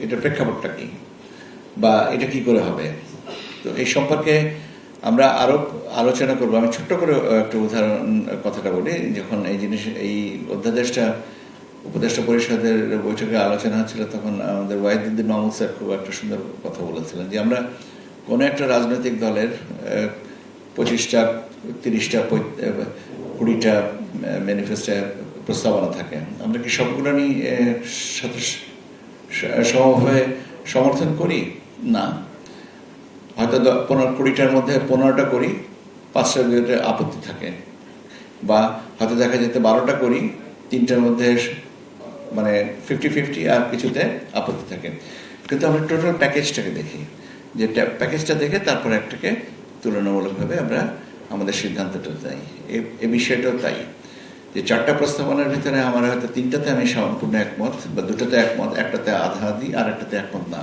এটার প্রেক্ষাপটটা কি, বা এটা কি করে হবে। তো এই সম্পর্কে আমরা আরো আলোচনা করবো। আমি ছোট্ট করে একটা উদাহরণ কথাটা বলি। যখন এই অধ্যাদেশটা উপদেষ্টা পরিষদের বৈঠকে আলোচনা হচ্ছিল, তখন আমাদের ওয়াহিদুদ্দিন মাহমুদ স্যার খুব একটা সুন্দর কথা বলেছিলেন যে আমরা কোনো একটা রাজনৈতিক দলের 25টা 30টা 20টা ম্যানিফেস্টো প্রস্তাবনা থাকে, আমরা কি সবগুলো নিয়ে সাথে সমভাবে সমর্থন করি? না, হয়তো 15-20টার মধ্যে 15টা করি, 5টার বিরুদ্ধে আপত্তি থাকে, বা হয়তো দেখা যেতে 12টা করি, 3টার মধ্যে মানে 50-50 আর কিছুতে আপত্তি থাকে। কিন্তু আমরা টোটাল প্যাকেজটাকে দেখি, যে প্যাকেজটা দেখে তারপর একটাকে তুলনামূলকভাবে আমরা আমাদের সিদ্ধান্তটা দেই। এই বিষয়টাও তাই, যে 4টা প্রস্তাবনার ভিতরে আমার হয়তো 3টাতে আমি সম্পূর্ণ একমত, বা 2টাতে একমত, একটাতে আধা আধি, আর একটাতে একমত না।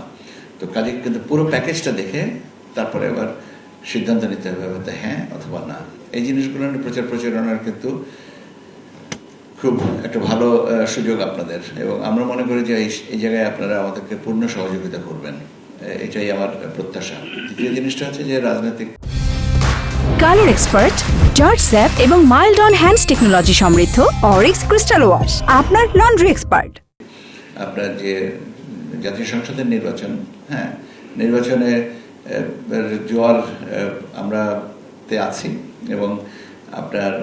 তো কাজে কিন্তু পুরো প্যাকেজটা দেখে তারপরে এবার সিদ্ধান্ত নিতে হবে, হয়তো হ্যাঁ অথবা না। এই জিনিসগুলো প্রচার প্রচারণার কিন্তু খুব একটা ভালো সুযোগ আপনাদের, এবং আমরা মনে করি যে এই জায়গায় আপনারা আমাদেরকে পূর্ণ সহযোগিতা করবেন, এটাই আমার প্রত্যাশা। দ্বিতীয় জিনিসটা হচ্ছে যে রাজনৈতিক কালার এক্সপার্ট, জর্জ স্যাপ এবং মাইল্ড অন হ্যান্ডস টেকনোলজি সমৃদ্ধ অরিক্স ক্রিস্টাল ওয়াশ আপনার লন্ড্রি এক্সপার্ট। আপনার যে জাতীয় সংসদের নির্বাচন, হ্যাঁ, নির্বাচনে জোয়ার আমরা আছি, এবং আপনার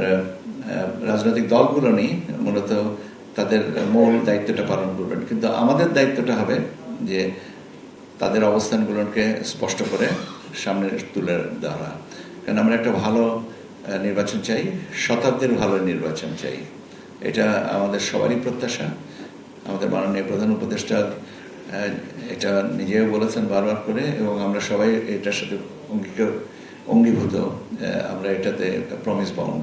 রাজনৈতিক দলগুলো নিয়ে মূলত তাদের মূল দায়িত্বটা পালন করবেন, কিন্তু আমাদের দায়িত্বটা হবে যে তাদের অবস্থানগুলোকে স্পষ্ট করে সামনে তুলে ধরা। কারণ আমরা একটা ভালো নির্বাচন চাই, শতাব্দীর ভালো নির্বাচন চাই, এটা আমাদের সবারই প্রত্যাশা। আমাদের মাননীয় প্রধান উপদেষ্টার এটা নিজেও বলেছেন বারবার করে, এবং আমরা সবাই এটার সাথে অঙ্গীভূত, আমরা এটাতে প্রমিস বাউন্ড।